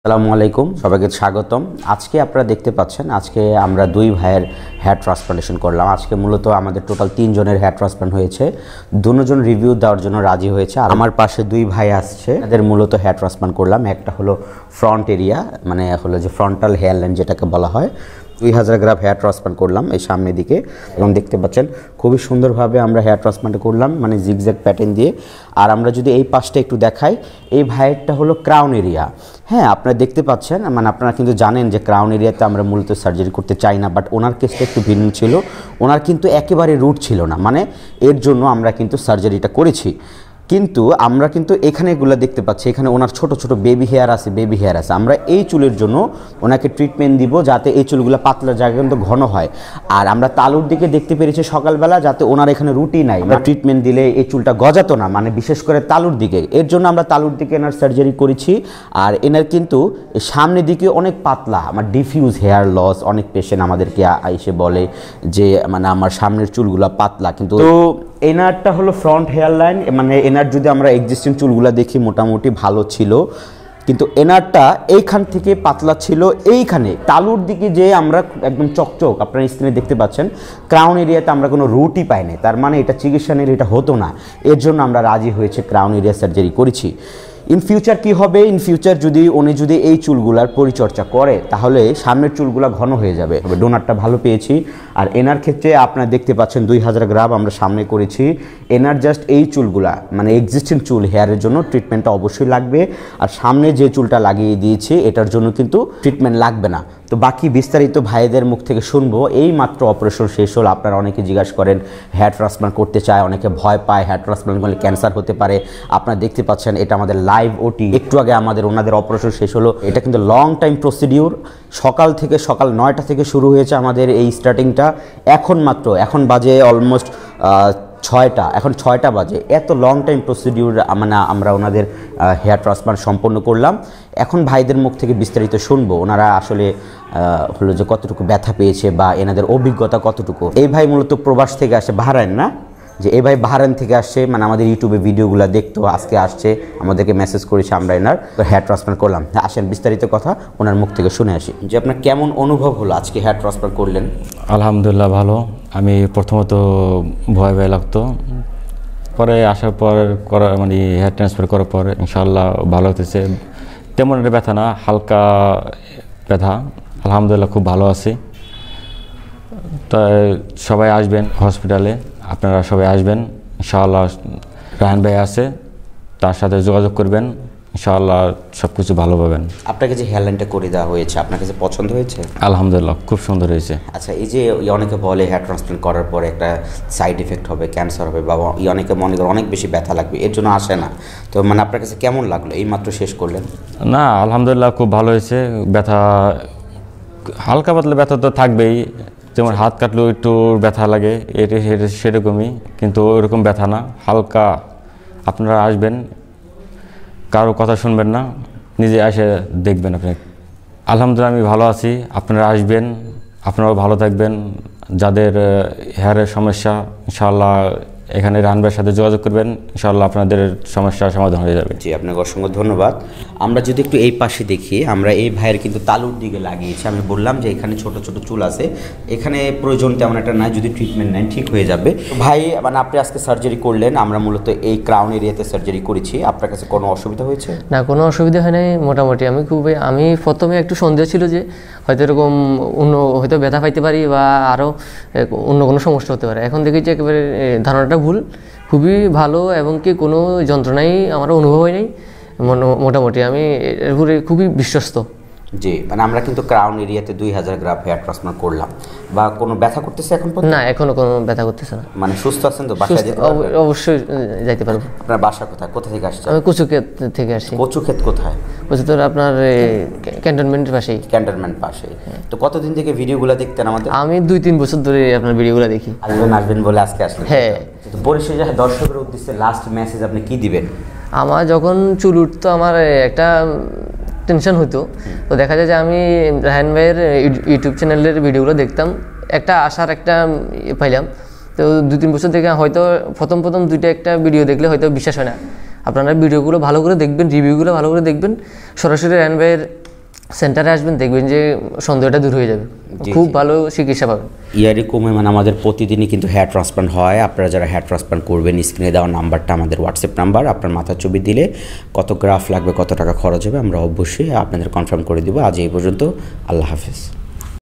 আসসালামু আলাইকুম, সবাইকে স্বাগতম। আজকে আপনারা দেখতে পাচ্ছেন, আজকে আমরা দুই ভাইয়ের হেয়ার ট্রান্সপ্লান্টেশন করলাম। আজকে মূলত আমাদের টোটাল 3 জনের হেয়ার ট্রান্সপ্লান্ট হয়েছে। দুজন রিভিউ দেওয়ার জন্য রাজি হয়েছে। আর আমার পাশে দুই ভাই আসছে, তাদের মূলত হেয়ার ট্রান্সপ্লান্ট করলাম। একটা হলো ফ্রন্ট এরিয়া, মানে হলো যে ফ্রন্টাল হেয়ার লাইন যেটাকে বলা হয়। 2000 গ্রাম হেয়ার ট্রান্সপ্লান্ট করলাম এই সামনের দিকে, এবং দেখতে পাচ্ছেন খুবই সুন্দরভাবে আমরা হেয়ার ট্রান্সপ্লান্ট করলাম, মানে জিগজ্যাগ প্যাটার্ন দিয়ে। আর আমরা যদি এই পাশটা একটু দেখাই, এই ভাইয়েরটা হলো ক্রাউন এরিয়া। হ্যাঁ, আপনারা দেখতে পাচ্ছেন, মানে আপনারা কিন্তু জানেন যে ক্রাউন এরিয়াতে আমরা মূলত সার্জারি করতে চাই না, বাট ওনার কেসটা একটু ভিন্ন ছিল। ওনার কিন্তু একেবারে রুট ছিল না, মানে এর জন্য আমরা কিন্তু সার্জারিটা করেছি। কিন্তু আমরা কিন্তু এখানেগুলো দেখতে পাচ্ছি, এখানে ওনার ছোট ছোট বেবি হেয়ার আছে। আমরা এই চুলের জন্য ওনাকে ট্রিটমেন্ট দিব, যাতে এই চুলগুলো পাতলা জায়গা কিন্তু ঘন হয়। আর আমরা তালুর দিকে দেখতে পেরেছি সকালবেলা, যাতে ওনার এখানে রুটি নাই, আমরা ট্রিটমেন্ট দিলে এই চুলটা গজাতো না, মানে বিশেষ করে তালুর দিকে। এর জন্য আমরা তালুর দিকে এনার সার্জারি করেছি। আর এনার কিন্তু সামনের দিকে অনেক পাতলা, আমার ডিফিউজ হেয়ার লস। অনেক পেশেন্ট আমাদেরকে এসে বলে যে মানে আমার সামনের চুলগুলো পাতলা, কিন্তু এনারটা হলো ফ্রন্ট হেয়ার লাইন, মানে এনার যদি আমরা এক্সিস্টিং চুলগুলো দেখি মোটামুটি ভালো ছিল, কিন্তু এনারটা এইখান থেকে পাতলা ছিল। এইখানে তালুর দিকে যে আমরা একদম চকচক, আপনারা স্ক্রিনে দেখতে পাচ্ছেন, ক্রাউন এরিয়াতে আমরা কোনো রুটই পাইনি। তার মানে এটা চিকিৎসা নিয়ে এটা হতো না। এর জন্য আমরা রাজি হয়েছে, ক্রাউন এরিয়া সার্জারি করেছি। ইন ফিউচার কী হবে, ইন ফিউচার উনি যদি এই চুলগুলার পরিচর্যা করে, তাহলে সামনের চুলগুলা ঘন হয়ে যাবে। ডোনারটা ভালো পেয়েছি। আর এনার ক্ষেত্রে আপনারা দেখতে পাচ্ছেন 2000 গ্রাম আমরা সামনে করেছি। এনার জাস্ট এই চুলগুলা, মানে এক্সিস্টিং চুল হেয়ারের জন্য ট্রিটমেন্টটা অবশ্যই লাগবে। আর সামনে যে চুলটা লাগিয়ে দিয়েছি এটার জন্য কিন্তু ট্রিটমেন্ট লাগবে না। তো বাকি বিস্তারিত ভাইদের মুখ থেকে শুনবো। এই মাত্র অপারেশন শেষ হলো। আপনারা অনেকে জিজ্ঞাসা করেন হেয়ার ট্রান্সপ্লান্ট করতে চায়, অনেকে ভয় পায় হেয়ার ট্রান্সপ্লান্ট করলে ক্যান্সার হতে পারে। আপনারা দেখতে পাচ্ছেন এটা আমাদের লাইভ ওটি। একটু আগে ওনাদের অপারেশন শেষ হলো। এটা কিন্তু লং টাইম প্রসিডিউর। সকাল 9টা থেকে শুরু হয়েছে আমাদের এই স্টার্টিংটা। এখন বাজে অলমোস্ট 6টা, এখন 6টা বাজে। এত লং টাইম প্রসিডিউর মানে আমরা ওনাদের হেয়ার ট্রান্সপ্লান্ট সম্পন্ন করলাম। এখন ভাইদের মুখ থেকে বিস্তারিত শুনবো, ওনারা আসলে হলো যে কতটুকু ব্যথা পেয়েছে বা এনাদের অভিজ্ঞতা কতটুকু। এই ভাই মূলত প্রবাস থেকে আসে, বাহরাইন না, যে এই ভাই বাহরাইন থেকে আসছে, মানে আমাদের ইউটিউবে ভিডিওগুলো দেখতো, আজকে আসছে, আমাদেরকে মেসেজ করেছে, আমরা এনার হেয়ার ট্রান্সপ্লান্ট করলাম। আসেন বিস্তারিত কথা ওনার মুখ থেকে শুনে আসি, যে আপনার কেমন অনুভব হলো আজকে হেয়ার ট্রান্সপ্লান্ট করলেন। আলহামদুলিল্লাহ ভালো। আমি প্রথমত ভয় লাগতো, পরে আসার পর মানে হেয়ার ট্রান্সফার করার পর ইনশাআল্লাহ ভালো হতেছে। তেমন একটা ব্যথা না, হালকা ব্যথা। আলহামদুলিল্লাহ খুব ভালো আছি। তাই সবাই আসবেন হসপিটালে, আপনারা সবাই আসবেন ইনশাআল্লাহ। রায়হান ভাই আছে, তার সাথে যোগাযোগ করবেন, ইনশাআল্লাহ সব কিছু ভালো পাবেন। আপনাকে যে হেয়ার লাইনটা করে দেওয়া হয়েছে, আপনার কাছে পছন্দ হয়েছে? আলহামদুলিল্লাহ খুব সুন্দর হয়েছে। আচ্ছা, এই যে অনেকে বলে হেয়ার ট্রান্সপ্লান্ট করার পরে একটা সাইড এফেক্ট হবে, ক্যান্সার হবে, বা অনেকে মনে করে অনেক বেশি ব্যথা লাগবে, এর জন্য আসে না। তো মানে আপনার কাছে কেমন লাগলো এই মাত্র শেষ করলেন? না, আলহামদুলিল্লাহ খুব ভালো হয়েছে। ব্যথা হালকা পাতলা ব্যথা তো থাকবেই, যেমন হাত কাটলেও একটু ব্যথা লাগে, এটা সেরকমই, কিন্তু ওইরকম ব্যথা না, হালকা। আপনারা আসবেন, কারো কথা শুনবেন না, নিজে এসে দেখবেন আপনি। আলহামদুলিল্লাহ আমি ভালো আছি। আপনারা আসবেন, আপনারাও ভালো থাকবেন। যাদের হেয়ারের সমস্যা, ইনশাআল্লাহ এখানে রায়হান ভাইয়ের সাথে যোগাযোগ করবেন, ইনশাআল্লাহ আপনাদের সমস্যার সমাধান হয়ে যাবে। জি, আপনাকে অসংখ্য ধন্যবাদ। আমরা যদি একটু এই পাশে দেখি, আমরা এই ভাইয়ের কিন্তু তালুর দিকে লাগিয়েছি। আমি বললাম যে এখানে ছোট ছোট চুল আছে, এখানে প্রয়োজন তেমন একটা নাই, যদি ট্রিটমেন্ট নেন ঠিক হয়ে যাবে। ভাই, মানে আপনি আজকে সার্জারি করলেন, আমরা মূলত এই ক্রাউন এরিয়াতে সার্জারি করেছি। আপনার কাছে কোনো অসুবিধা হয়েছে? না, কোনো অসুবিধা হয় নাই। মোটামুটি আমি প্রথমে একটু সন্দেহ ছিল যে হয়তো এরকম হয়তো ব্যথা পাইতে পারি বা আরও অন্য কোনো সমস্যা হতে পারে। এখন দেখেছি একেবারে ধারণাটা ভুল, খুবই ভালো, এবং কি কোনো যন্ত্রণাই আমার অনুভব হয় নাই। মোটামুটি আমি এর উপরে খুবই বিশ্বস্ত। জি, মানে আমরা কিন্তু ক্রাউন এরিয়াতে 2000 গ্রাম হেয়ার ট্রান্সপ্লান্ট করলাম। বা কোনো ব্যথা করতেছে এখন পর্যন্ত? না, এখনো কোনো ব্যথা করতেছে না। মানে সুস্থ আছেন তো? বাসায় যেতে পারবেন? অবশ্যই যাইতে পারবো। আপনার বাসা কোথায়, কোথা থেকে আসছেন? আমি কচুক্ষেত থেকে আসছি। কচুক্ষেত কোথায়? তো আপনার ক্যান্টনমেন্টের পাশেই। ক্যান্টনমেন্ট পাশে। তো কতদিন থেকে ভিডিওগুলো দেখতেন আমাদের? আমি 2-3 বছর ধরে আপনার ভিডিওগুলো দেখি। আসবেন বলে আজকে আসলেন? হ্যাঁ। তো পরিশেষে দর্শকের উদ্দেশ্যে লাস্ট মেসেজ আপনি কি দিবেন? আমার যখন চুল উঠতো, আমার একটা টেনশন হতো। তো দেখা যায় যে আমি রায়হান ভাইয়ের ইউটিউব চ্যানেলের ভিডিওগুলো দেখতাম, একটা আশার একটা পাইলাম। তো 2-3 বছর থেকে হয়তো প্রথম 2টা একটা ভিডিও দেখলে হয়তো বিশ্বাস হয় না। আপনারা ভিডিওগুলো ভালো করে দেখবেন, রিভিউগুলো ভালো করে দেখবেন, সরাসরি রায়হান ভাইয়ের সেন্টারে আসবেন, দেখবেন যে সন্দেহটা দূর হয়ে যাবে, খুব ভালো চিকিৎসা পাবেন। ইয়ারই কমে মানে আমাদের প্রতিদিনই কিন্তু হেয়ার ট্রান্সপ্লান্ট হয়। আপনারা যারা হেয়ার ট্রান্সপ্লান্ট করবেন, স্ক্রিনে দেওয়া নাম্বারটা আমাদের হোয়াটসঅ্যাপ নাম্বার। আপনার মাথার ছবি দিলে কত গ্রাফ লাগবে, কত টাকা খরচ হবে আমরা অবশ্যই আপনাদের কনফার্ম করে দিব। আজ এই পর্যন্ত, আল্লাহ হাফেজ।